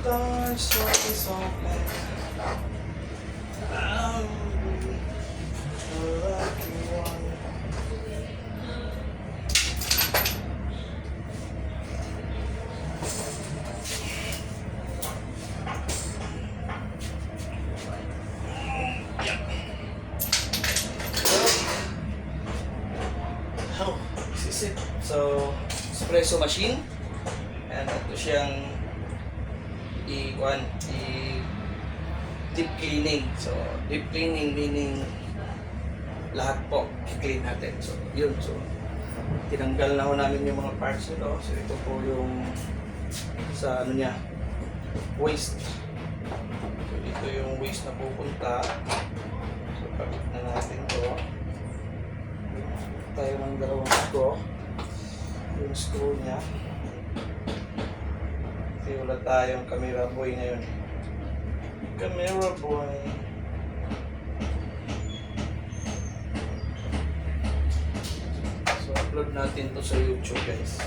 Stars is open. I'm the lucky one. Oh, this is it. So, espresso machine. And ito siyang deep cleaning. So, deep cleaning meaning lahat po i-clean natin. So, yun. So, tinanggal na ho namin yung mga parts nito. So, ito po yung sa ano niya, waste. So, dito yung waste na pupunta. So, pakit na natin to. Tayo ng dalawang screw. Yung screw niya. Kasi wala tayong camera boy ngayon. Camera boy. So, upload natin to sa YouTube, guys.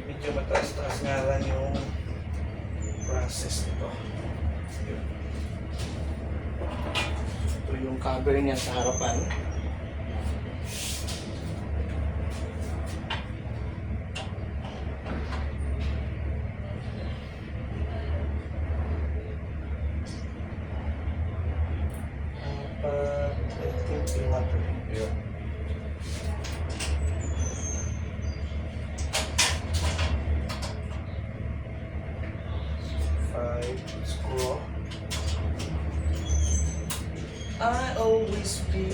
Medyo mataas-taas nga lang yung process nito. Ito yung cover niya sa harapan. Screw. I always be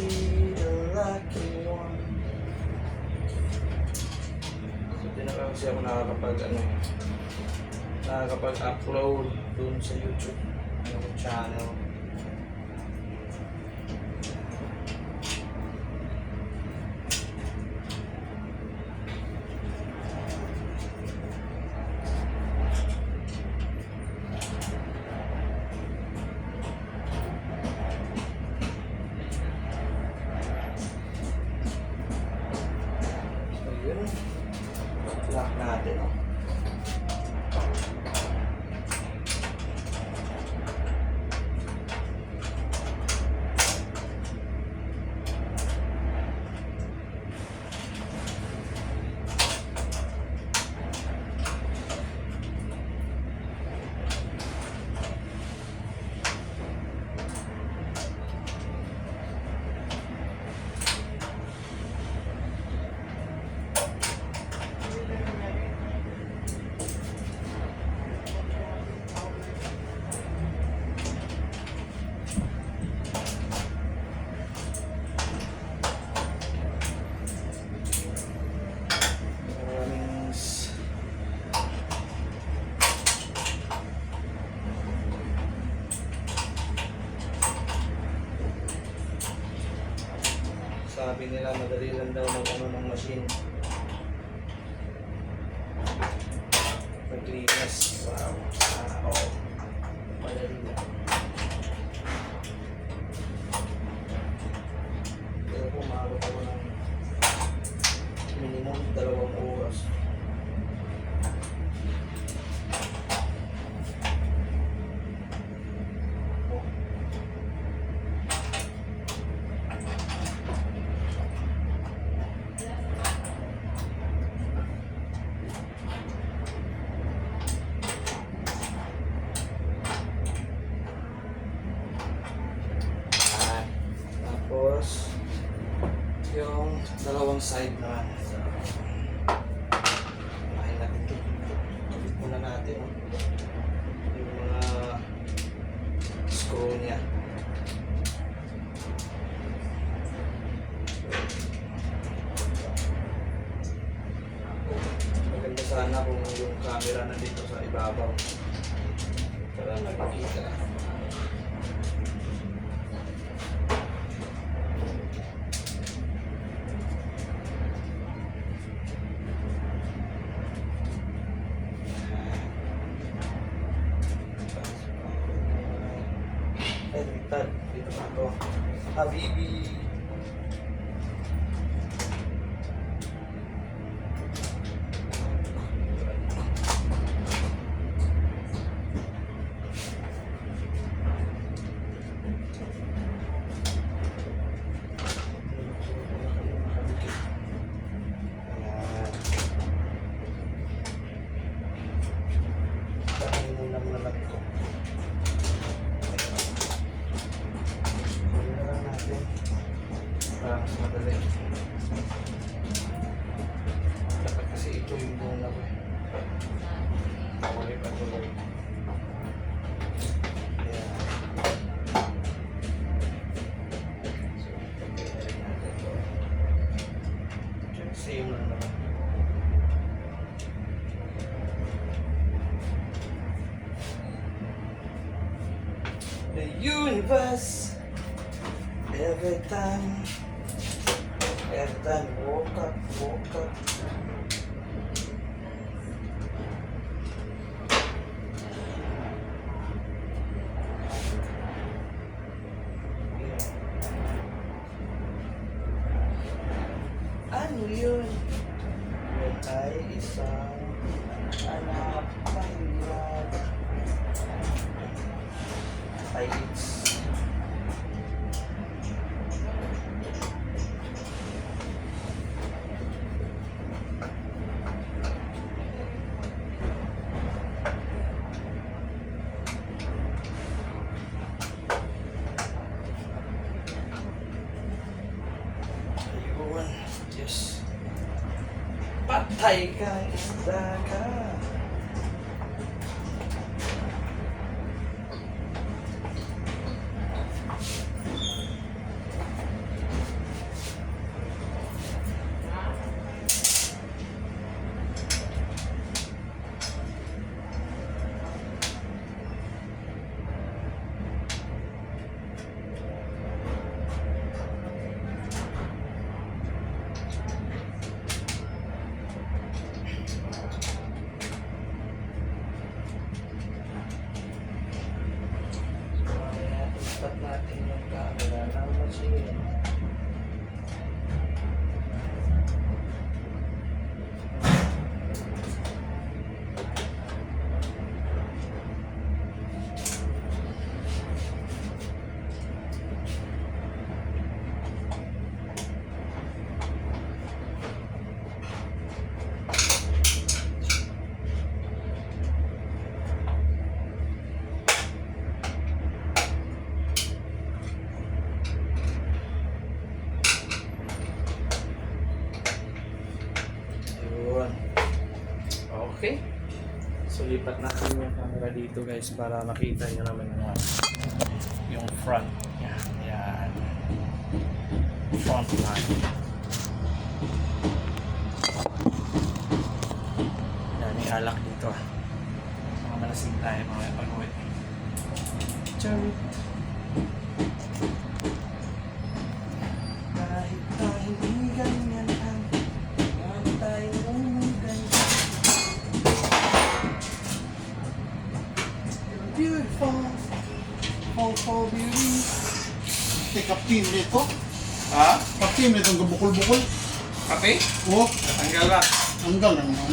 the lucky one. So, di na kasi ako nakakapag-upload dun sa YouTube yung channel. Lock natin, oh. Sabi nila madali lang daw ng machine. Maglinis. Wow. Oo. Madali lang. Pero pumalo ko ng minimum 2 oras. Tapos, yung dalawang side naman. So, kumain natin ito. Kapit muna natin yung mga screw niya. Maganda sana kung yung camera na dito sa ibabaw para makikita. Dito na ito. Habibi. same lang naman. The universe, every time woke up. Ano yun? Yan ay isang anak mahirap. Ay, it's ayun, yes. Patay ka, isda ka. Stop natin yung camera ng machine. Yun. Okay. So lipat natin yung camera dito guys para makita nyo naman yung front niya. Yan. Front line. Yan, may alak dito. Mga malasing tayo mga pag-uwi. Charot. Kahit na hindi ganyan ang tayo ganyan. You're beautiful. For beauty. Kaptim nito. Ha? Kaptim nito ang gabukol-bukol. Kape? Oh, Tanggal na. tanggal na naman.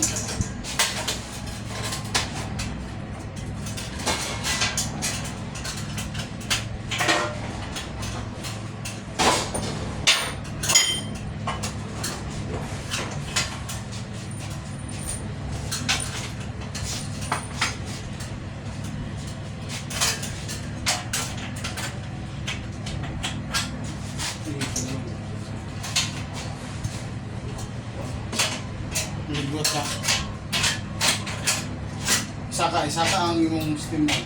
Ligwat ka. Isa ka ang imong steam mo.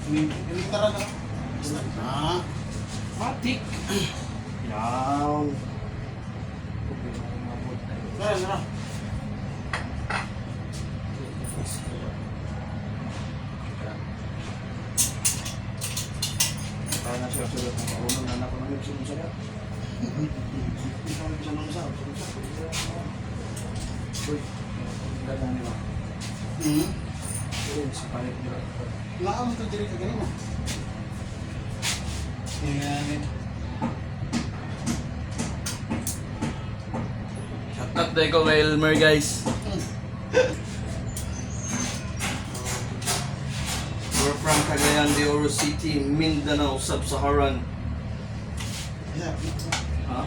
Hindi tara na. Ah, Matik. Yan. tara na. Kaya na siya sulat ng paunong anak ko ng sinusalat. Hindi ka rin siya nung sa. Uy, ganda nila. Uy, sa palit nila. Laam ito diri ka ganun mo. Yan. Shoutout tayo ko kay Elmer guys. We're from Cagayan de Oro City, Mindanao, Sub-Saharan. Yeah. Ha?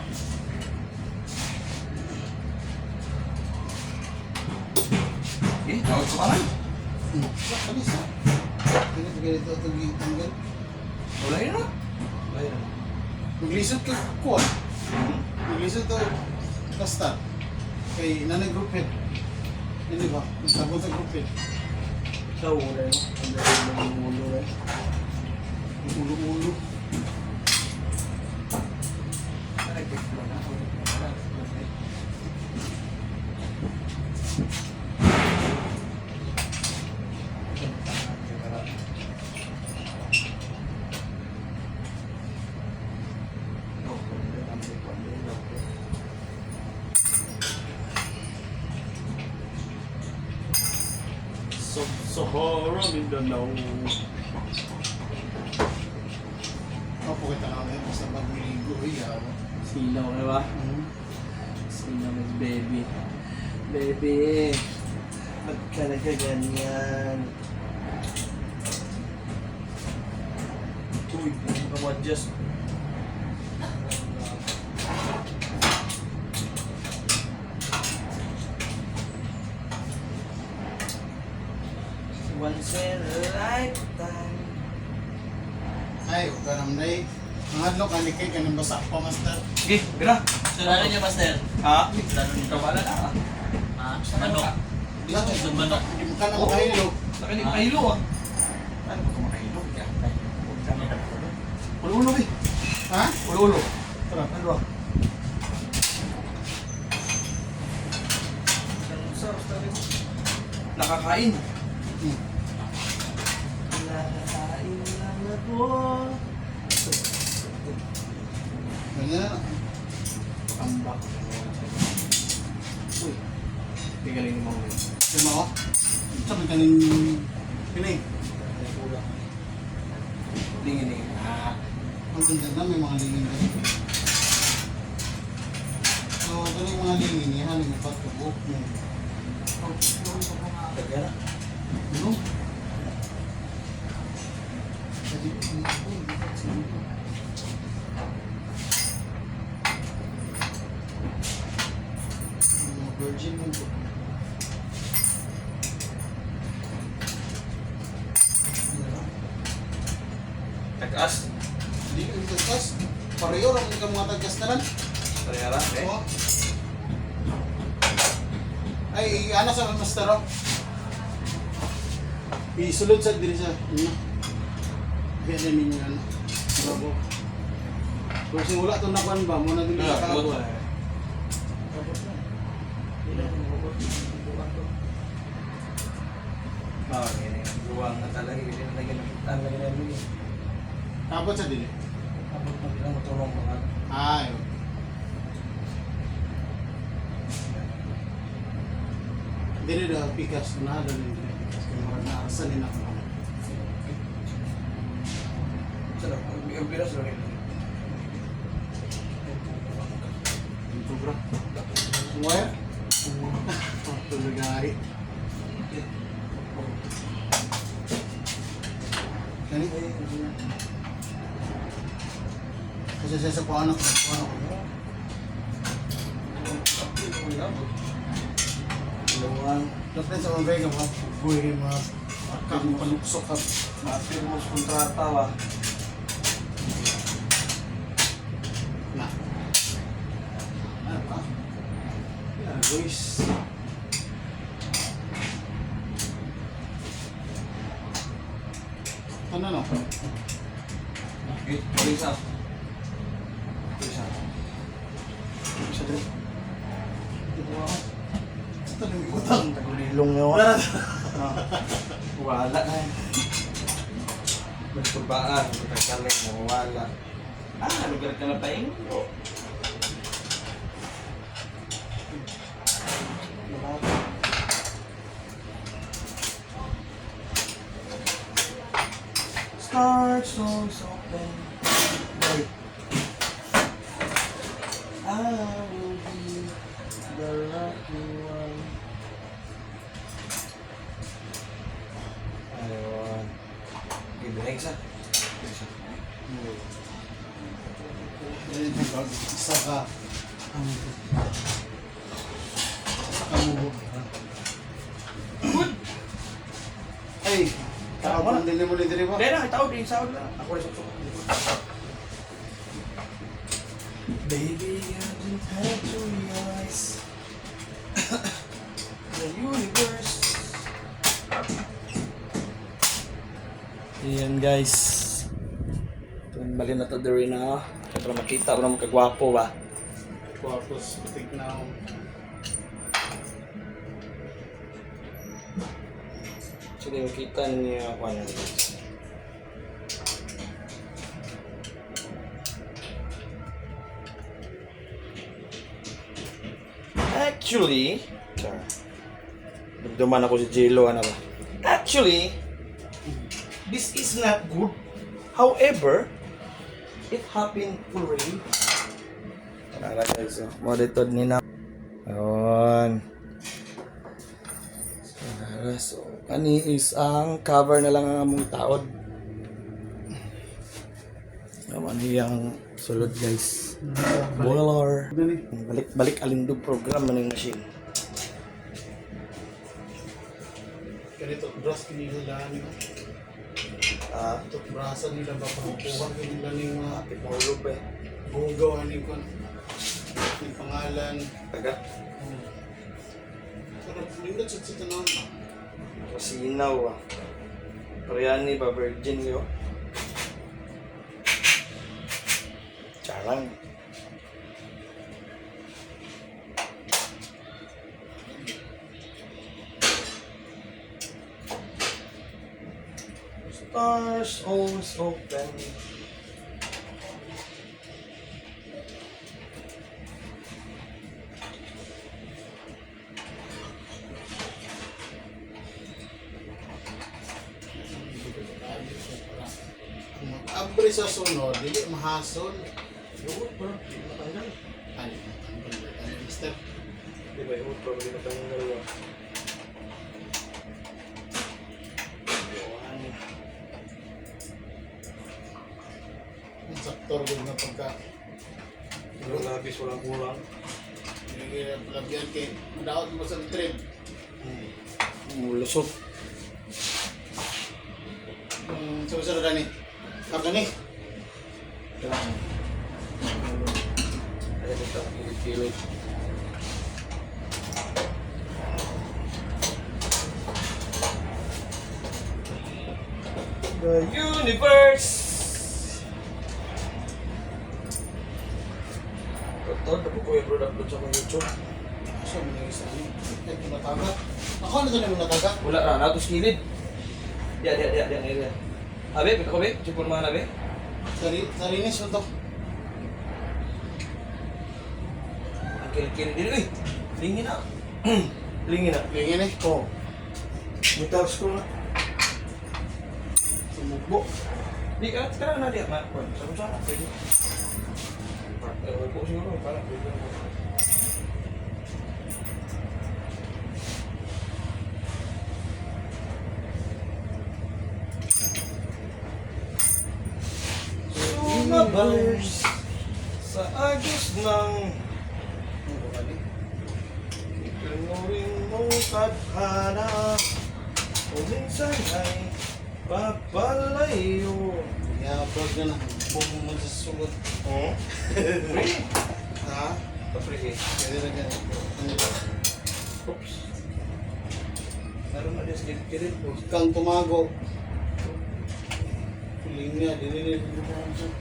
Eh, tawag sa kanan. Alis ha. Ganito ito tanggal. Wala yun na. Wala yun na. Maglisod ka kuha. Maglisod to basta. Kay nanay group head. Hindi ba? Sabon sa group head. Sa wala yun. Ang dahil ng ulo eh. Ulo-ulo. Sahara, Mindanao. Opo kita na ulit, basta magligo, iyaw. Silaw na ba? Silaw na baby. Baby. Ba't ka nagaganyan? Uy, come on, just. Once in a lifetime. Ay, huwag ka naman na eh. Ang adlo ka ni Kay, kanang basa pa, master. Sige, bira. Ano niya, Master? Ha? Ano niya? Kabala na ah. Manok. Di mo Gusto manok. Di mo ka na makahilo. Saka ni Mahilo ah. Ano ba ito Mahilo? Ulo-ulo eh. Ha? Ulo-ulo. Tara. Ano ba? Nakakain. Hmm. Nakakain lang ako. Ganyan na. Tambak. Uy. Tigaling mo mo. Di mo ako? Sabi ka ng pinay. Lingin-lingin. Ah. Ang ganda na, may mga lingin na. So, galing mga lingin, ihanin mo pa ito, buhok mo. Taga na. Ano? Sabi ko, ano po, hindi ka sino. Mga virgin mo po. Tagas. Hindi ka tagkas. Pareho, ramon ka mga tagkas na lang. Tariara. Eh. Oo. Ay, ano sa master oh? Isulod sa diri sa ano? Kaya na ninyo ano? Bravo. Kung simula ito nakuan ba, muna din sa kaabot. Ini buang na talaga. Hindi na ginamitan na ginamit. Kaabot sa dili? Kapag magbilang matulong mga. Ay. Dili daw pikas na daw din pikas kay murag na arsa din ako. Sarap. Ang biras rin. Ito bro. Wire? Tulog ari. Kani? Kasi sa kuano ko. Luwan. Dapat sa mga vega mo, buhay mga kang panuksok ka. Maapir mo sa kontrata ba? Na. Ano ka? Yan, boys. Ano no? Okay, tuloy sa. Tuloy sa. Isa din. Ito na may utang. Tagulilong nga wala. Wala na eh. Magturbaan, magkakaling, mawala. Lugar ka na tayo. Start songs open. Wait. I will be the lucky one. Ayun. Gibinig sa. Isa ka. Kamubo. Ay, kakapon din mo din ba? Hindi na, itaw din. Sahod na. Ako rin suksok. Baby, I just had to realize the universe. Ayan guys. Bali na to rin na. Para makita mo naman kagwapo ba? Tapos, pitik na ako. Actually, makita niyo ako na guys. Actually, dugduman ako si Jello, ano ba? Actually, this is not good. However, it happened already. Tara guys, so, monitor ni na. Ayun. So, ani is ang cover na lang ang among taod. Naman yung sulod guys. Boiler. Balik-balik alindog program man yung machine. Ganito, brush kinila ni mo. Ito, brasa nila ba pangkuhan nila ni mga Kapit mahulog ba eh. bugaw ni ko. Ni pangalan. Taga. Pero nindot sa tanong ba? Masinaw ah. Koreani ba virgin yo? Charang. Stars always open. Ang mag-abre sa sunod, dili mahasol. Yun, bro. Di matanggal. Ano, Mister? Di ba yun, bro? Di matanggal yun. Yun. Ang saktor din na pagka Walang labis, walang kulang. lagyan kay madaot mo sa trip. Lusot. Susunod na ni. Ako ni. Kailangan. Ayan ito, pilit-pilit. The universe! Ito, tapos ko yung upload sa YouTube. Siya mo nang isa ni. Ito natagat. Ako na ito na natagat. Wala na, nato skilid. Dia. Abe, pito ko be? Sipon mga nabe? Sarinis mo to. Ang kilit-kilit din. Uy! Lingin na. Lingin na. Lingin eh. Oo. Metal screw na. Sumugbo. Di ka, sekarang na dia, Mak. Sama-sama. Pwede. Upo siguro, parang pwede. Sumabars sa agos ng itunurin mong tadhana o minsan ay papalayo. Yabag na na. Bumong mo sa sulod. Oh? Free? Ha? Pa-free. Pwede na ganyan. Oops. Naroon na din skilid po. Kang tumago. Kuling niya. Dili mo siya.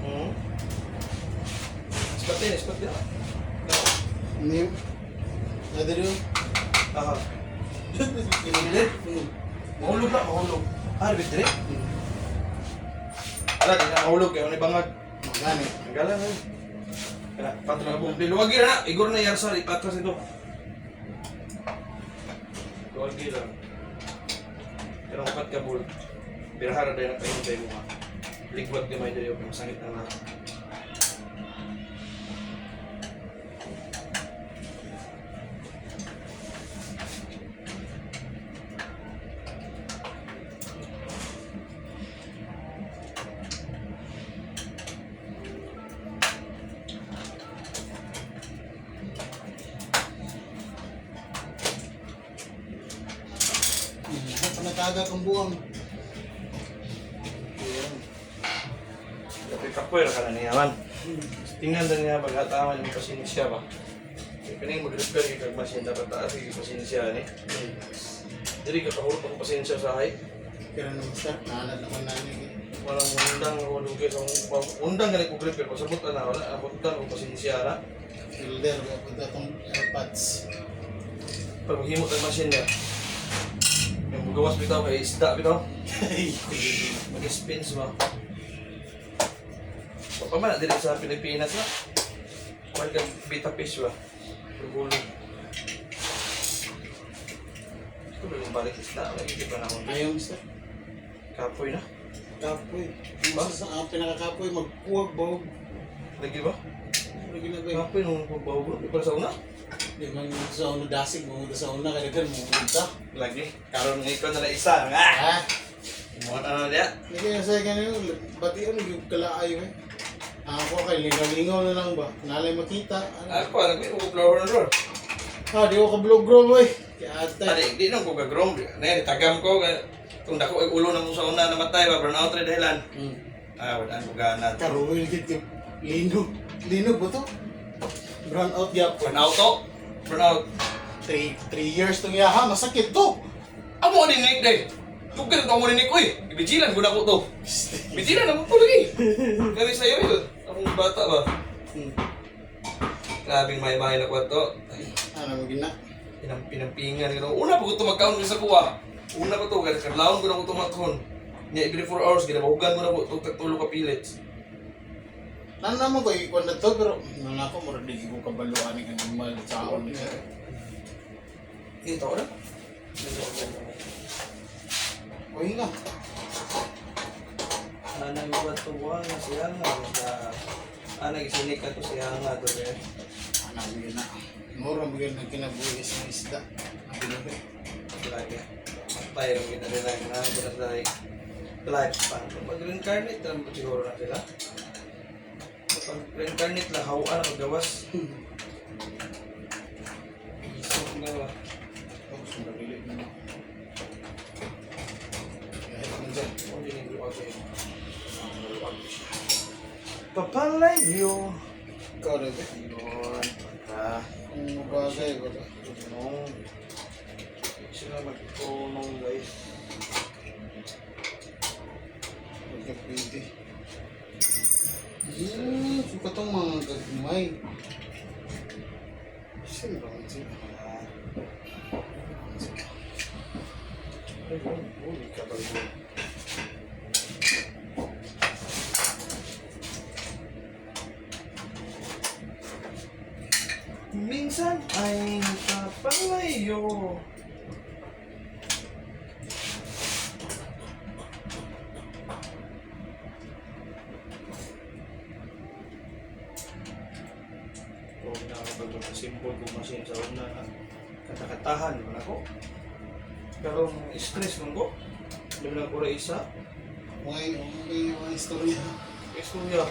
Hmm? Spot din. Nim. Nadali yun. Aha. Skilid? Mahulog na, mahulog. Ah, ribit din? Ala, di na mahulog kayo. Ano bangag? Magani. Ang galang eh. Kaya, patro na bumili. Luwagi na. Igor na yarsar. Ipatras ito. Luwagi lang. Pero kapat ka bul. Birahara dahil na kayo tayo mga. Ligwag di may dali. Masangit na na. Nataga kang buwang. Ayan. Tapi kapoy ra ka na niyaman. Tingnan na niya pagkataman yung pasinisya ba. Kaning mag-repair kag machine dapat taas yung pasinisya ni. Diri ka kahurot ang pasinisya sa hay. Kaya nang start, naalala naman namin. Walang undang o lugay sa undang ganit kog repair pasabot na wala ang undang o pasinisya na. Filter, punta itong airpads. Pag maghimot ang machine niya. Yung gawas bitaw kay isda bitaw. Mag-spins ba. Pa man diri sa Pilipinas na. Kuan kag bita fish ba. Pagulong. Ito yung balik isda. Hindi pa na ako. Ayaw, mister. Kapoy na. Kapoy. Basta ang pinakakapoy, magkuwag ba? Lagi ba? Lagi na ba? Kapoy nung pagbawa. Di pa sa una? Di man sa uno dasig, mga sa una, kaya ka. Lagi. Karoon nga ikaw na lang isa. Nga! Ah! Mga ano na diya? Lagi na sa'yo ganyan, bati ano yung kalaayo eh. Ako kay lingaw-lingaw na lang ba? Nalay makita. Ako, alam mo, flower na roll. Ah, di ko ka-vlog-vlog eh. Kaya atay. Di nang ko gagrom. Tagam ko. Kung dako ay ulo na mo sa una namatay ba, burn out rin dahilan. Wadaan ko gana. Karuil gitu. Linog. Linog ba to? Brown out gap. Burn out to. Burn out. 3 years tong yaha, masakit to. Amo din nik day. Tugan ko mo nik uy. Ibijilan ko na ko to. Ibijilan na ko lagi. Kami sayo yun. Akong bata ba. Grabing may na kwato. Ano mo gina? Pinampingan ko. Una pa ko ito magkaon ko sa kuha. Una pa ito, kadlaon ko na ko tumaton. Nya every 4 hours, ginabahugan ko na ko ito tagtulo ka pillets. Nana naman ko ikon na to, pero nana ako mura di ko kabaluan ng animal sa aon. Ito na. Uy nga. Anang iba ito buwan na siya nga. Anang isinik ka ito siya nga ito. Ano mo gina? Mura mo gina kinabuhi sa isda. Ang binabi. Lagi. Matay rin kita nila. Kailangan ko na sa lifespan. Pag reincarnate, alam ko siguro na sila. Pag reincarnate lang, hawaan na magawas. Isip nga ba? Oh, sundabili mo. Kahit man dyan. Hindi nagluwag ko yun. Papalayo. Ikaw na ba? Yun. Kung mabagay ba ba? Tunong. Sila magtunong guys. Magkapwede. Suka tong mga gagmay. Sino ba ang sila? Uy, kabayo. Minsan ay napapalayo. Huwag na ako pagpapasimpol kung masin sa una na katakatahan mo na ko. Pero stress mo ko. Alam na ko rin isa. Mga istorya. Istorya.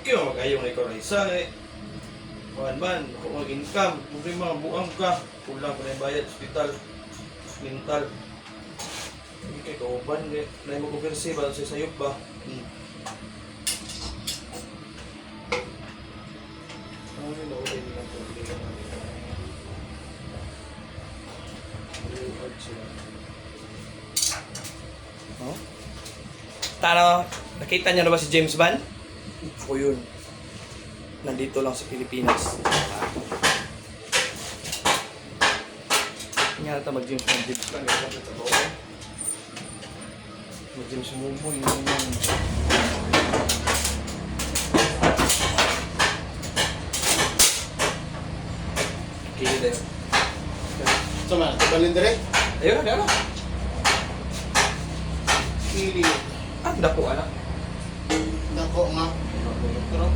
Okay mo magayong na ikaw na isa eh. Kuhan man, kung mag-income, kung rin mga buang ka, kulang ko na yung bayad, hospital, mental. Hindi kayo kauban, na yung mag-oversee ba sa sayop ba? Ano yung naulay nila po, hindi ka namin. Reward sila. Oh? Tara, nakita niyo na ba si James Van? O yun. Nandito lang sa Pilipinas. Nga ata mag-James Van. James Van. Mag-James Mumo. Yun yun. Kili tayo. Sama, tabalin direct. Ayun na, gano'n. Kili. Ah, dako anak. Dako nga. Pero,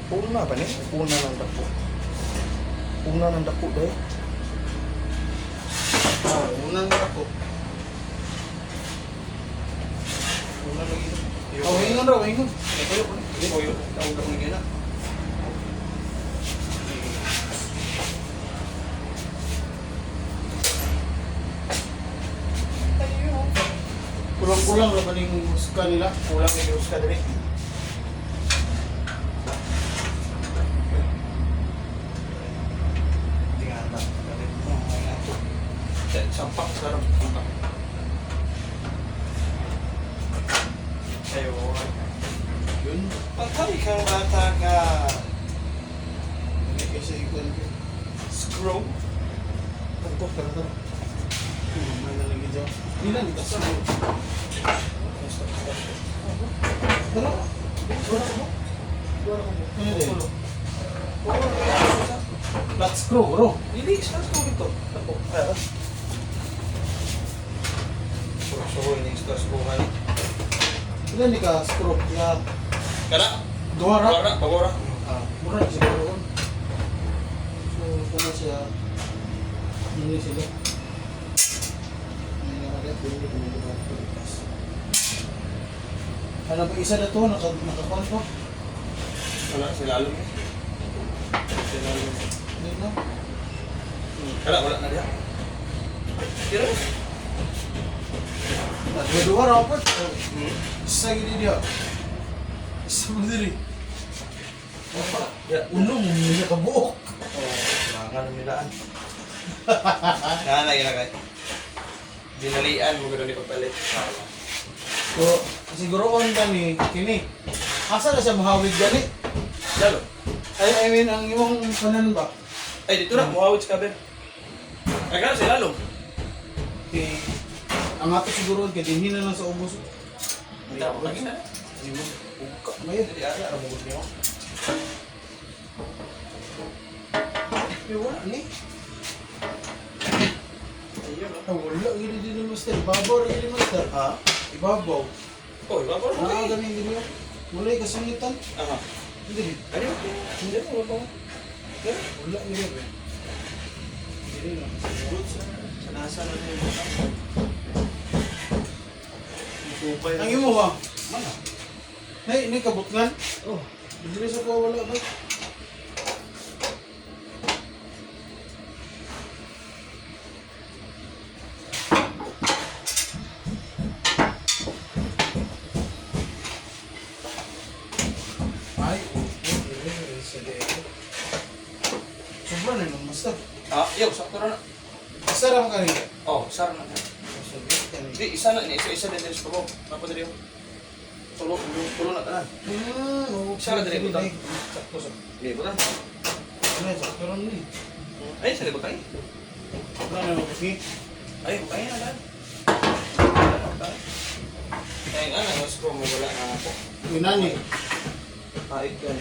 Puna ba ni? Puna ng dako. Puna ng dako dahil. unang dako. Puna lagi. Oh, hingon raw, hingon. Ito yun. Ito yun. Tawag ako ng gina. Kulang-kulang ra ba ning muska nila? Kulang yung news ka dali. Tingnan na. Sampak sekarang. Ayo. Yun. Patay kang bata ka. Hindi kasi ikon ko. Scroll. Tuntok ka na. Mana lagi dyan. Hindi lang, kasal. Tara. Ano din? Flat screw, bro. Hindi, sa ko ito. Ako, kaya. So, ini stress ko nga ni. Ilan ni ka screw? Ya, Kana? dua ra. Pagora. Mura na siguro. So, kung siya, hindi sila. Hindi na kaya, hindi ko magbukas. Ano ba, isa na to, nakakuan ko? Wala, sila alam eh. Sila alam. Hindi na. Wala na diya. Kira? Dua-dua ra po. Isa gini dia. Isa mo diri. Ya, Uno mo niya ka buok. Mga namilaan. Lagi na kay. Dinalian mo gano'n ni pagpalit. So, siguro on gani, kini. Asa na siya mahawid gani? Lalo. I mean, ang imong kanan ba? Ay, dito na, muhawid sa kabin. Ay, gano'n sila lalo. Kay, ang ato siguro, kay dinhin na lang sa ubos. Hindi ako lagi na. Hindi mo, buka. Ngayon, Hindi ako, ano mo niyo? wala ni. Ayun, no? Wala, gini din master. Ibabaw rin gini master. Ha? Ibabaw. Oh, iba pa rin. Ah, gani gini. Wala yung kasungitan. Aha. Hindi. Ano yun? Hindi mo ba? Wala gini. Gini lang. Good, sir. Sanasa na rin yung kupay. Ang imo ba? Mana? Nay kabutngan? Oh. Dili sa ko wala ba? Ay, sige. Sobra na nung master. Ah, yo, sakto na. Master ang kanina. Oh, sar na. Hindi, isa na. Isa din sa babo. Apa diri yo? Tulo na tanan. Siya na diri butang. Sakto sa. Hindi, butang. Ano, sakto rin ni. Ay, sali butang. Ano na kasi? Ay, butang na dan. Ay, ano, mas ko mo wala na ako. Inani, Kahit yan.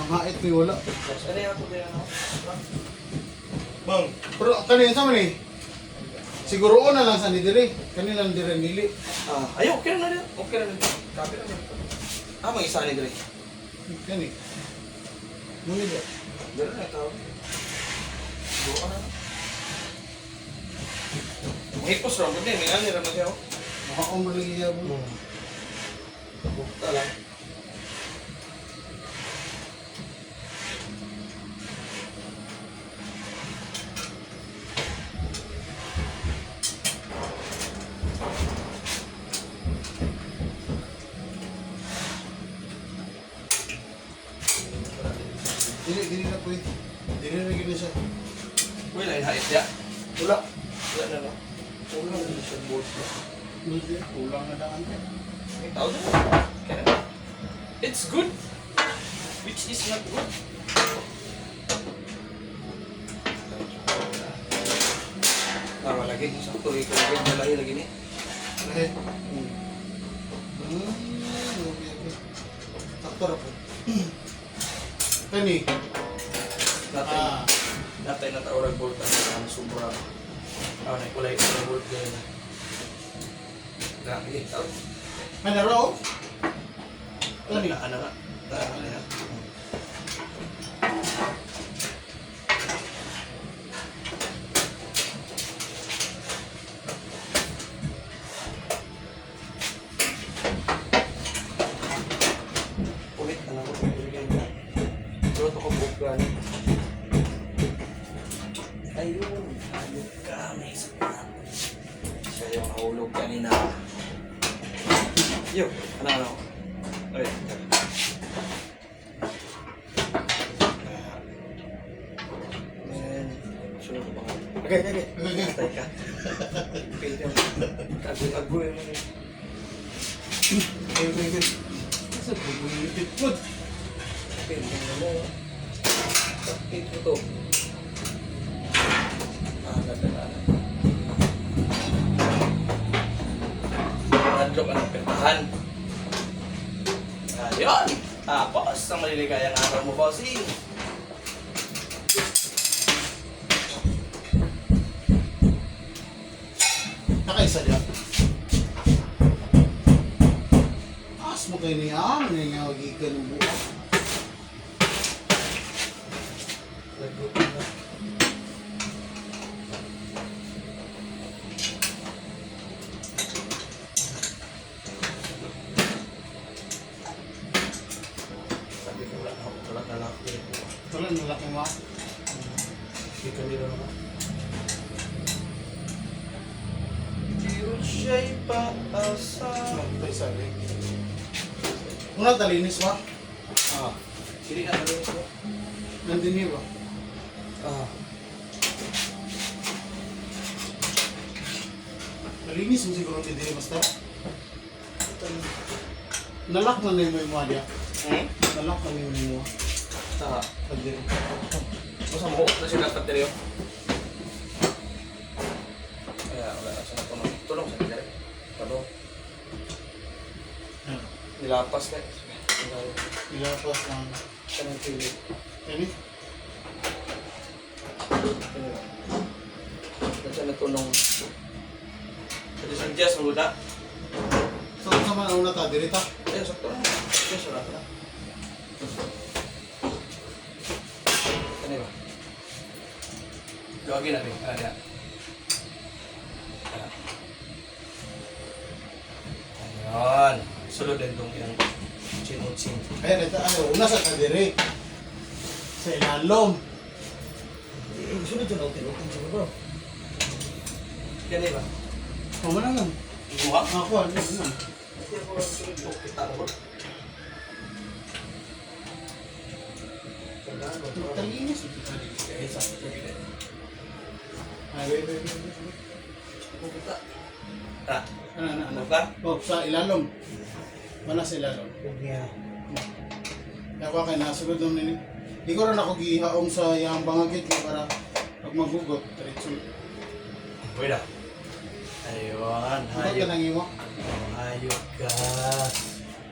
ang hait ko wala. Ano yung ako din ano? Bang, pero kanina sa man eh. Siguro na lang sa ni dire. Kanilang dire nili. Ah, ay, okay na rin. Okay na rin. Copy na rin. Ah, may isa ni Dre. Kani. Muni ba? Dre na ito. Buo na. Hipos rin. Hindi, may ano rin siya. Makaong lagi ya mo. Bukta lang. Dili na po ito. Dili na gina siya. Uy, lain hait ya. Wala. Wala na no. Wala na siya board. Hindi. Kulang na daan. May tao doon. Kaya it's good. Which is not good. Tama lagi. Sakto ikaw lagi lagi ni. Okay. Okay. Sakto ra po. Kani. Natay. Natay na taurag bolt ang sobra. Ah, na kulay bolt din. Grabe ni tao. Ano raw? Kani. Ano nga? Ano nga? Ulit na ako pibigyan ka. Pero ito ko bukan. Ayun. Ayun ka. May sapat. Siya yung nahulog kanina. Yo, ano? Ay. Sure ba? Okay. Tay ka. Pwede mo. Kagoy mo. Okay. Sa bubulitit po. Pwede mo. Sakit mo to. Nagdala. Nandok ang pentahan. Ayun! Tapos ang maliligayang araw mo, bossing. mo kayo niya, nga magigan ng buka. Sabi ko wala na lang. Wala nalaki mo. Hindi kami na naman. Yun siya'y paasa. Ito sabi. Una talinis ba? Ah, hindi na kami ito. Nandun niyo ba? Ah, Talinis mo siguro hindi din basta. Nalak na yung mga diya. Nalak na yung mga. sa Pagdiri. basta mo na sila sa teryo. Kaya wala na siya tulong. Tulong sa teryo. Pero nilapas ka. Ilapas ng Kanang pili. ini. Kasi natulong. Kasi sa Diyas, ang luda. So sama na una ta dirita. Ayun, sakto lang. Diyas, wala ka na. Ano ba? Gawagin natin. Ano yan? Ayan. Sulod din itong yung chin-chin. Ayan ito una sa kadiri. Sa ilalom. Sulod yun ang tinutin siguro. Yan ba? O man lang. Buha? Ako ano man. Hindi ako sulod po. Kita ko. Talinis. Ay wait. Kita. Ta. Ano. Buka? Oh, sa ilalom. Mana sa ilalom. Yan. Nakuha kayo nasunod naman nini. Di ko rin ako gihaom sa yung bangagit mo para pag magugot. Diretso. Wait ah. Ayun. Ba't ka nang imo? Hayop ka.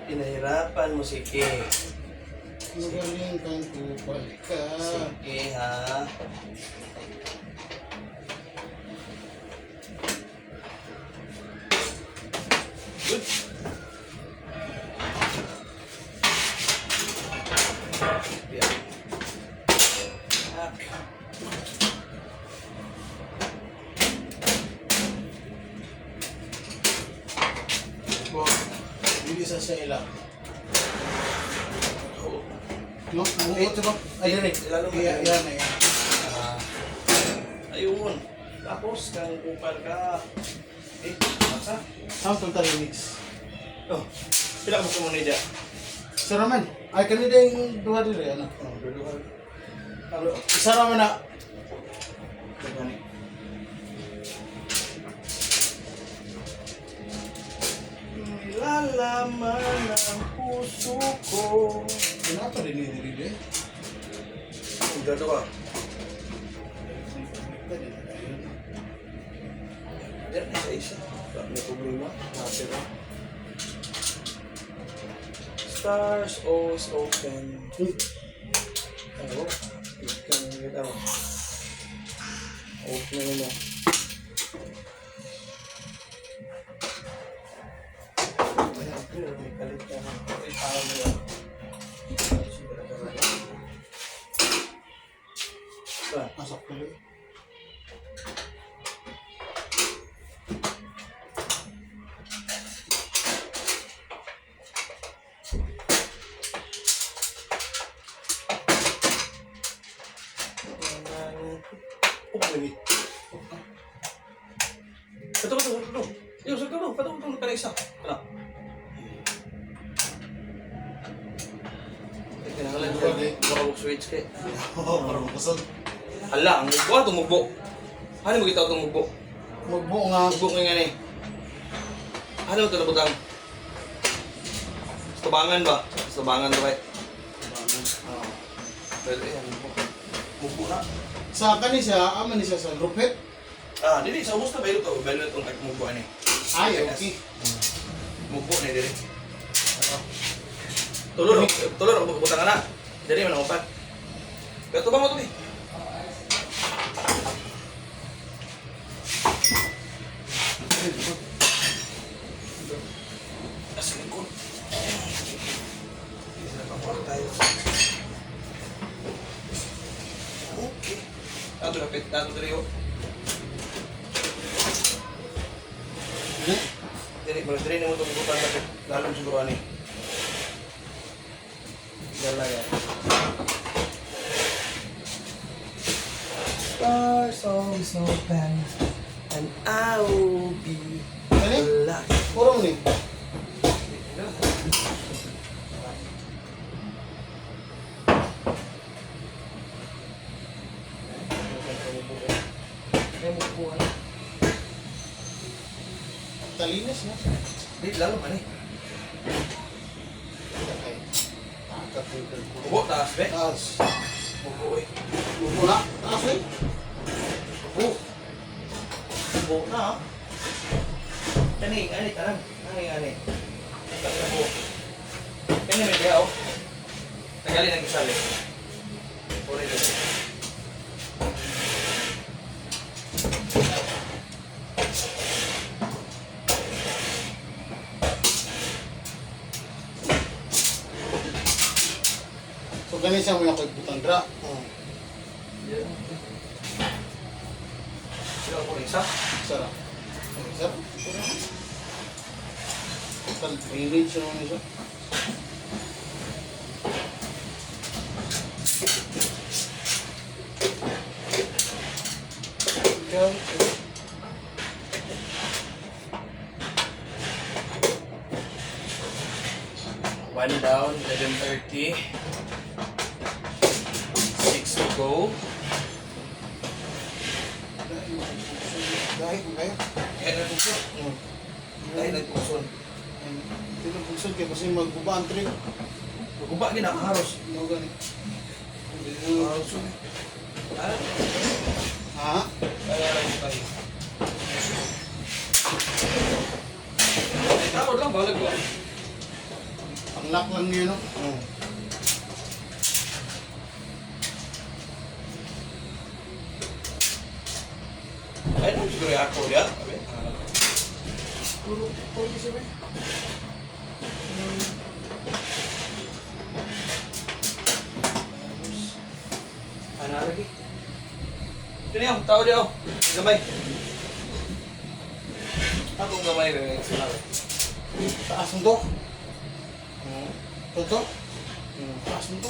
Pinahirapan mo si Kay. Magaling kang kupal ka. Sige ha. Good. Yeah. Hindi sa ila. Oh. No? Mahugot ba? Ay, dali. Lalo mo. Yan na yan. Ah. Ayun. Tapos, kang kupal ka. Eh, masa? Saan itong talimix? Oh, pila ka mo niya. Isa raman. Ay, kanina yung duha dili. Ano? Oh, duluhan. Isa raman na. Gani. Nilalaman ang puso ko. Pinato din yung dili. Ang dalawa. Yan, isa-isa. May problema. Nasira. Stars always open. Ano? Kita mo. Open mo. May kalit ka na. Ay, tao mo yan. Masak tuloy. Oh, lagi. Ito. Yung sa gano, patungtong na isa. Ano? Kinakalan ko yung switch kay. Oo, para makasag. Hala, ang mugbo, tumugbo. Ano mo kita tumugbo? Magbuo nga. Mugbo ko nga ni. Ano mo ito nabutang? Tubangan ba? Tubangan ba? Oo. Pero yan, mugbo na. Sa kani siya, aman ni siya sa group head. Ah, dili sa ubos na ba ito? Balo itong mugbo ani. Ay, okay. Mugbo na dili. Tulor, butang na. Dili man upat. Pero tubang mo to ni. As likod. kapit na ito dito. Dili mo itong butan kapit. Lalong siguro ani. Dala yan. Stars always open and I will be Kani? alive. Puro mo ni. Talinis na. Di lalo man eh. Okay. Takot ko. Bubo taas be. Taas. Bubo eh. Bubo na. Taas eh. Bubo. Bubo na ha. Kani, ani tarang. Ani. Tak na bubo. Kani may dia oh. Tagalin ang isali. Ore dito. So ganun siya mo yung butang dra. Yeah. Sila ko isa. Sarap. Sarap. Total drainage siya naman siya. One down, 11:30. 6 to go. Dahil ko kayo. Kaya nagpuson. Dahil nagpuson. Hindi na bugsod kayo kasi magbubaan trip. Guba gina haros. Ano gani? Haros. Ah, Ha? kaya lang tayo. Ay, tawad lang balag ko. Ang lock lang niya, no? Ay, nung siguro yung ako dia. Sabi. Puro kasi ba? Ano lagi? Ito niya, tao dia. Gamay. Akong gamay rin. Sinabi. Taas mo to? Toto? Taas mo to?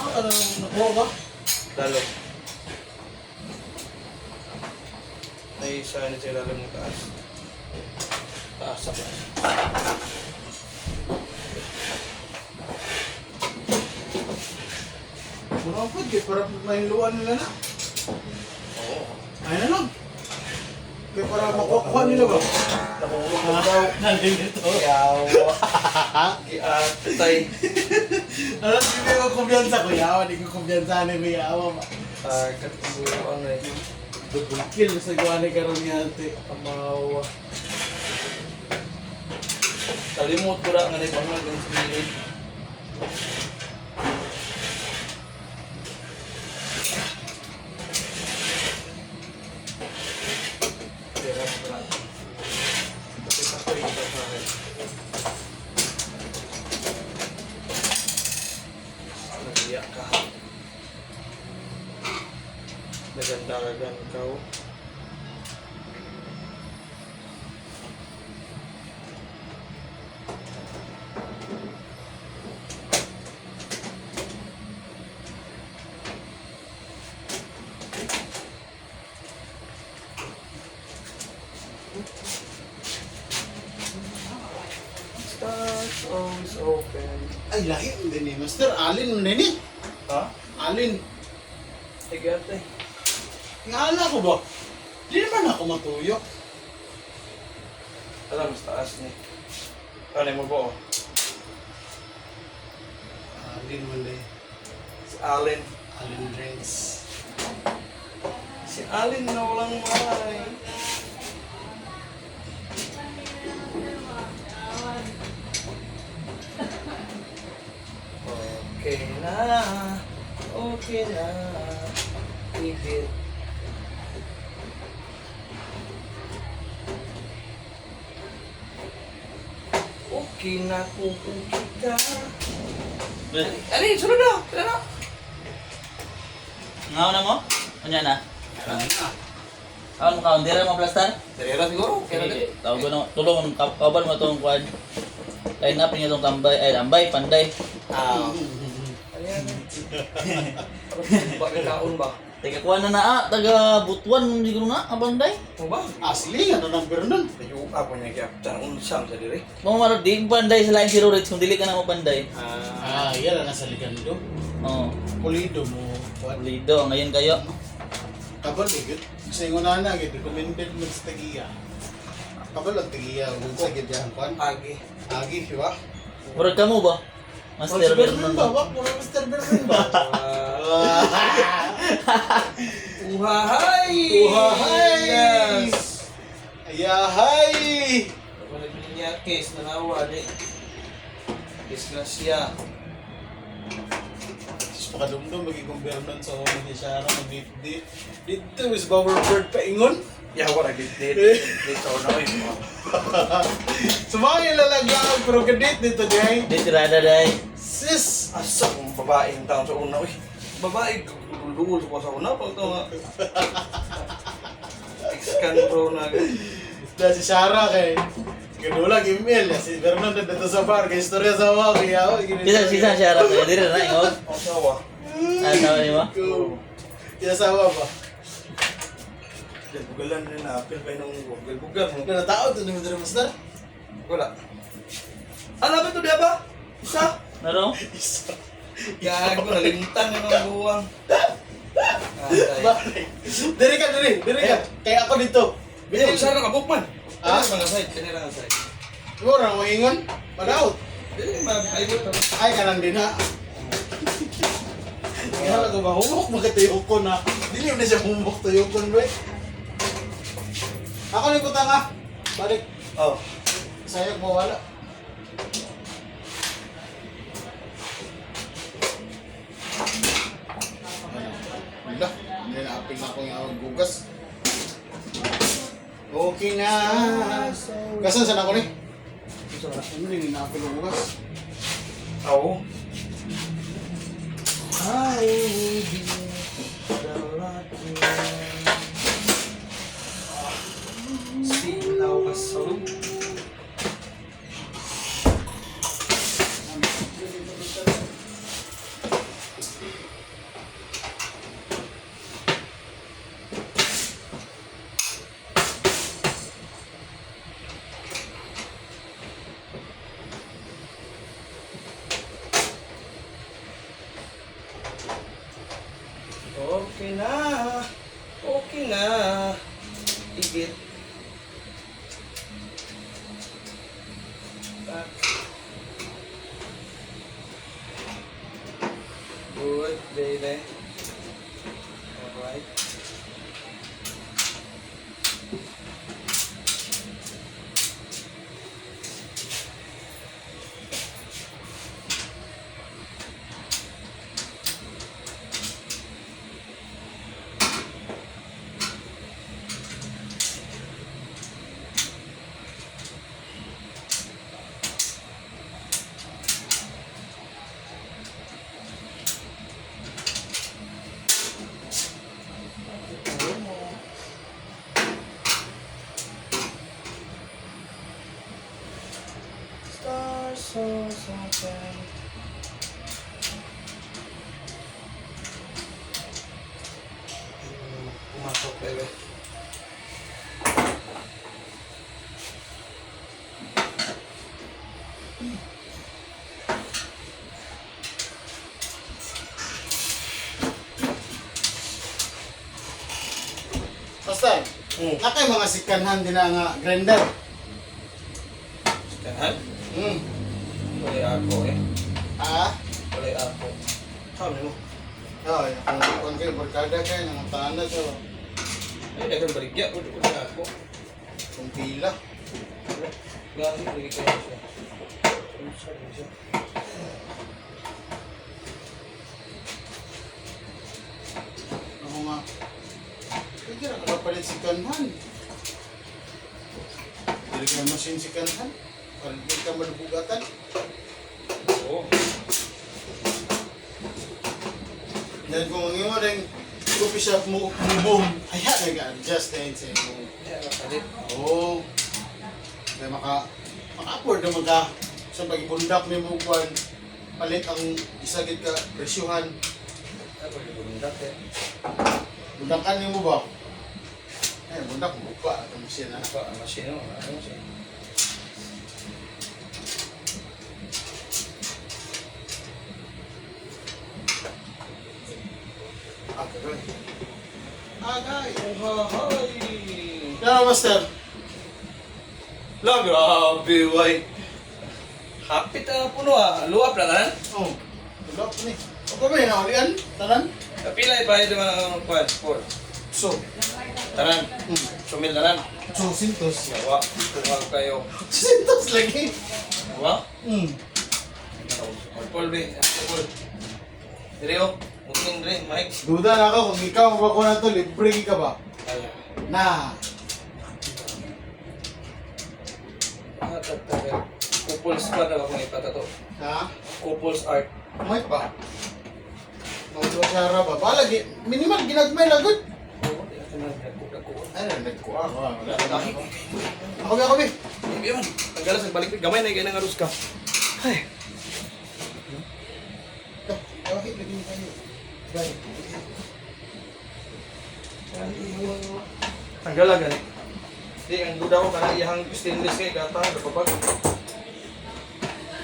Ano nakuha ba? Lalo. Ay, sa ano siya lalo ng taas. Taas sa taas. Mura po, kaya para may luwan nila na. Oo. Ay na lang. Kaya para makukuha nila ba? Nahulog na daw. Nalilito. Yawa. Kiatay. Alam, hindi ko kumbiyansa ko yawa. Hindi ko kumbiyansa ni Kuya Awa ba? Katubuan na yun. Double kill sa gawa ni Karon niya ate. Amawa. Kalimut ko lang nga na ipangag ang spirit. Tira ko lang. Kasi ako yung sa akin. Nag-iyak ka. Nagandaragan ka. Stars always open. Ay, lahi. Hindi ni Master. Alin mo na ni. Ha? Alin. Igate. Ingala ko ba? Di naman ako matuyok. Alam, mas taas ni. Ano mo po? Alin mo na Si Allen. Alin Renz. Si Allen na walang malay. Okay na. Okay na. Ibig. Okay na kung kita. Ali, sunod na. Sunod na. Ngaw na mo? Ano na? Ah. Kaon mo kaon, di rin mo plaster? Darera siguro. Kaya na Tawag ko na, tulong, kabal mo itong kuhan. Line up niyo itong tambay, tambay, panday. Ah. Ayan. Bakit kaon ba? Teka kuha na taga Butuan, hindi ko na, panday. Mo ba? Asli, ano number nun? Tayo ako niya kaya tanong unsam sa diri. Mga marot, di panday sa line si Rorits, kung dili ka na mo panday. Yan na nasa ligando. Oo, Pulido mo. Kuan. lido, ngayon kayo. Kabal eh. Kasi yung una na, recommended mo sa tagiya. Kabal ang tagiya. Kung sa gidyahan kuan. Agi. Agi, di ba? Murag ka mo ba? Master Vernon ba? ba? Wag mo na Master Vernon ba? Uhahay! Uhahay! Yes! Ayahay! Ako nagbili niya case na nawa, di. Disgrasya. Sus, pakadumdum, magiging Vernon sa una ni Shara. Dito is Bower Bird paingon. Yawa na dito. Dito na ko yung Sumaya lalagaan, pero gadit dito dihay. Di tirada day. Sis! asa kong babaeng taon sa una. Uy, babae, dugul ko sa una. Pag ito nga. Ex-can pro na. Dahil si Shara kay Ganulang email ya, si Vernon na dito sa bar, kay istorya sa mga kaya ako. Sisa siya rato, di rin na ingog. Ang sawa. Tawa ni mo? Yasawa ba? Bugalan rin na. Apil kayo ng bugal mo. Kaya tao ito naman dito, Master? Wala. Ano ba ito diya ba? Isa? Naro? Isa. Gago, nalintang yung mga buwang. Bakit? Diri ka. Kaya ako dito. Bilang sana ka bukman. Ah? Mga side, kanila nga side. Siguro, ang maingon, pag-out. Maibot ako. Ay, kanan din ha. Kaya ko ba, humok magkatayok ko na. Hindi na siya humok tayok ko, bro. Ako ni Kutang ha. Balik. Oh. Sayang mo, wala. Wala. Hindi na aping ako yung gugas. Okay na. Kasan saan ako ni? Ano din na-apil ang gugas? Oo. I will be the lucky one. Sinaw ka sa loob. Okay na. Okay na. Igit. Back. Good, baby. Alright. Stars so bright. Pumasok, baby. Pastor, nakay mga sikanhan din na nga grinder. Kahan? Hmm. Wala ako eh. Ah? Wala ako. Sabi mo. Oh, kung kayo barkada kayo, ng tanda siya. Ay, dagang baligya. Wala ako. Kung pila. Gagi, lagi kayo siya. Sabi siya. Ako nga. Hindi na nakapalit sikanhan. Hindi ka masin sikanhan. Para hindi ka malubugatan. Oo. Dahil kung ang imo rin Kopi siya mubong. Kaya nag-adjust na yun sa iyo. Kalit. Oo. Kaya maka-afford na magka sa pag-ibundak ni mo kuwan. Palit ang isagit ka presyuhan. Ako yung bundak eh. Bundakan niyo mo ba? Eh, bundak mo pa. Ito mo siya na. Ako, ang masino. Ano siya? Agay. Agay! Uhahay! Kaya master. La, grabe, way. Hapit na puno ah. Luwap lang ha? Oh. Bundak ni. Ako ba yun? Naulian? Tanan? Kapilay pa ito mga kwan. Sport. So. Tanan. Sumil tanan. So, sintos. Yawa. Tuwag kayo. Sintos lagi. Yawa. Hmm. Paul, be. Paul. Dire oh. Muting dire, Mike. Duda na ako kung ikaw magpako na to, libre ka ba? Ay. Na. Couples pa na akong ipatato. Ha? Couples art. May pa. Mga siya ba? Balagi. Minimal ginagmay na good. Oo, di natin nagkukuha. Ay, nagkuha ko. Dahil. Ako ba? Hindi man. Tanggalas, nagbalik. Gamay na yung ganang arus ka. Ay. Bakit lagi mo kayo? Gaya. Tanggal lang gani. Di, ang duda ko kana iyang stainless kay gata. Kapag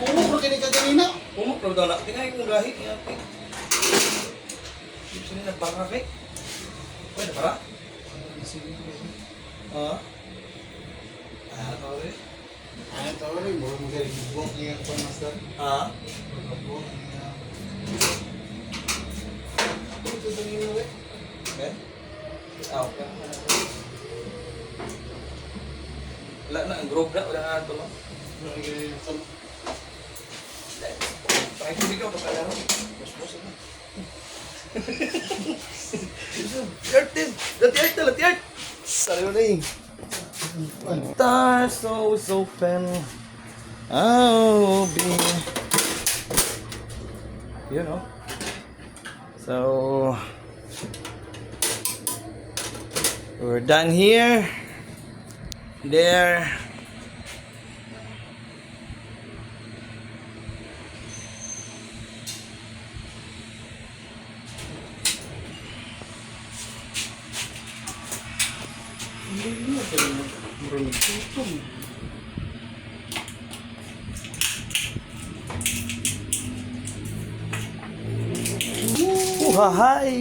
Kumok na kini ka kanina. umok daw na. Tingnan yung gahi. Gusto nila nagpaka kay. Pwede para? Ah. Ah, tawag eh. Ay, tawag rin. Mura mo galing. Buwak niya ako, master. Ah. Buwak niya. Ito sa nino eh. Okay. Ah, okay. Wala na, ang grove na. Wala na ito. Mura mo galing. Pakay ko bigaw, pagkalaro. Bos-bos na. Art-in! Lati-art na, lati-art! Sari mo na eh. Stars always open. I'll be. You know. So we're done here. There. Uhahay!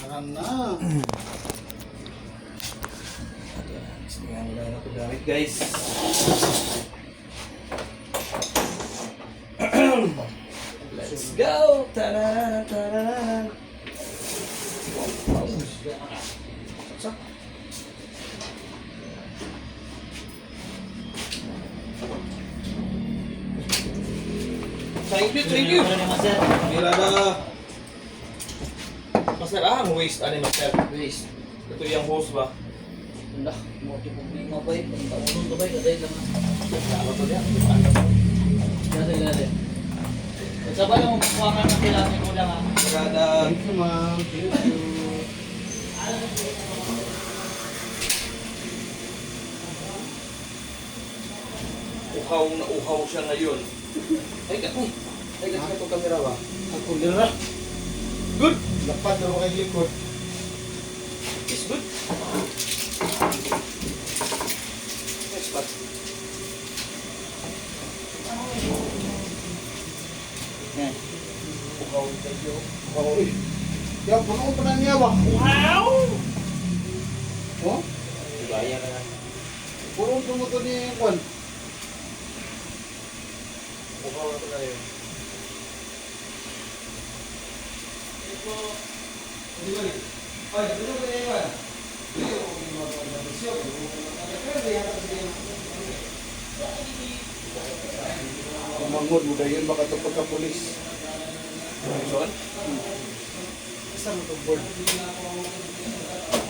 Aram na. Tingnan nila na ito gamit guys. Let's go! Tarara, tarara. Saksak. Thank you, thank you. Mira na. Master, ang waste, ano yung master? Please. Ito yung hose ba? Wala. Mo ti problema ba? Pagkaulong ka ba? Kaday lang. Ano to yan? Dali. Sa ba lang kuha ka ng kailangan ko lang ha? Kada Thank you, ma'am. Thank you. uhaw na uhaw siya ngayon. Ay, gano'n. Ay, gano'n itong camera ba? Ako dira. Good! Lapad na mo kay likod. It's good. Yes, but... Yan. Uhaw tayo. Oh, uy. Ya, puno pa na niya ba? Wow! Oh? Ibaya ka na. Puno pa mo to ni Juan. Uhaw na ito na yun. Ay, dito ba na yun? Mangod mo dayon baka to pagka-pulis. Son? Isa mo to board.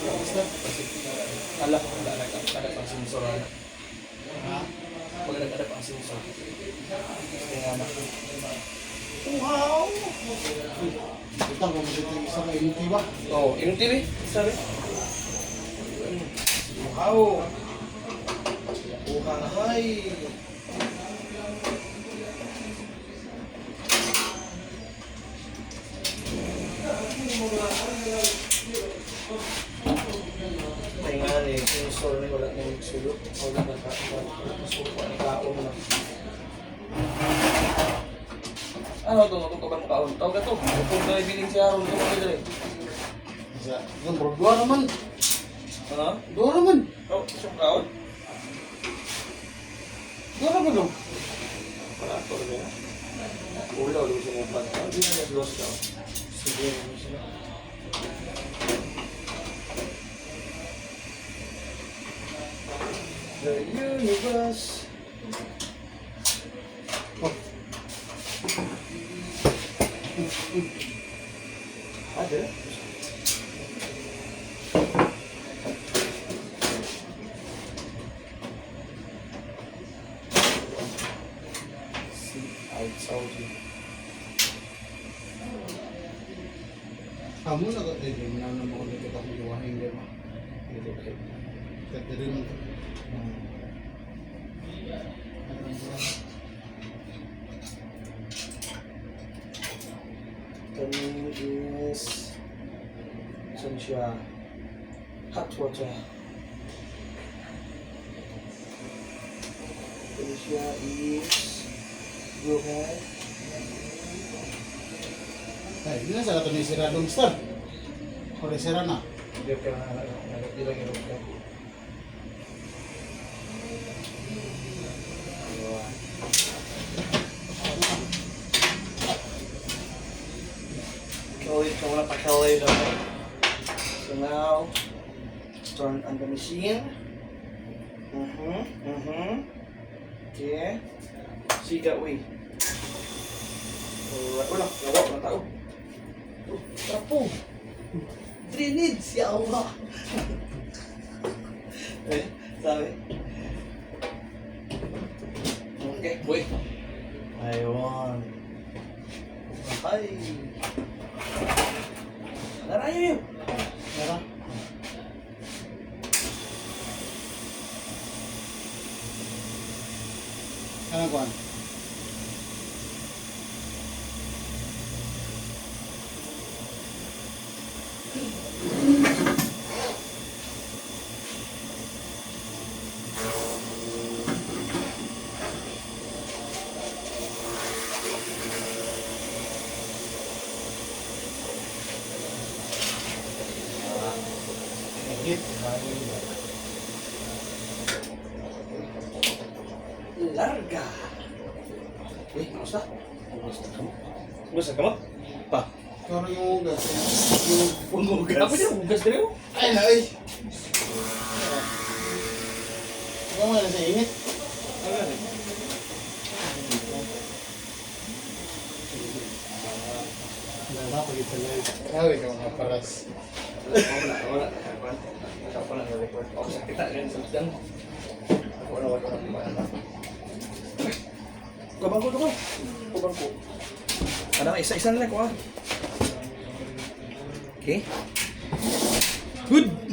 Basta. Ala, wala nagkakadap ang sensor. Ha? Wala nagkakadap ang sensor. Kaya na. Wow! Butang ko dito yung isa ka inti ba? Oh, MTV, sabi. Wow. Uhahay. Ay nga eh, sinusol na wala nang sulok. Wala na kasuko ang kaon na. Ano ito? Ito ka ba ng kaon? Tawag na ito. Ito na ibiling si Aaron. Ito mga dali. Isa, yung bro, dua naman. Ano? Dua naman. Oh, isang kaon? Dua naman dong. Wala ito rin na. Ulaw, lulo sa mga pata. Hindi na nag-loss daw. Sige, ano sila? The universe. Oh, Ada? See outside you. kamu na ka din. Minanam ako dito ka kung iwahin din mo. Kaya rin mo. Kami is saan siya? Hot water. Kami siya is broken. Ay, hindi na sa ito ni Siradong Star. O ni Sirana. Hindi ka na ilang ilang ka. Kawit ka muna pakaway daw. So now, turn on the machine. Okay. Siga, uy. Alright. Wala, lawak na tao. Oh, trapo. Drainage, yawa. Eh, sabi. Okay, boy. Ayun. Ay. Narayo yun. Tara. Kanang kuhan? Hit. Larga. Uy, kamusta? Kamusta kamu? Kamusta kamu? Pa. Pero yung ugas. Yung punggugas. Apa dia punggugas dia? Ay na, ay. Ikaw mo na sa init. Ay, ikaw mga paras. Wala. Ako na record. Ako sa kita rin sa dyan. Ako na wala na. Kabang ko. Ano, isa-isa na lang ko ah. Okay. Good.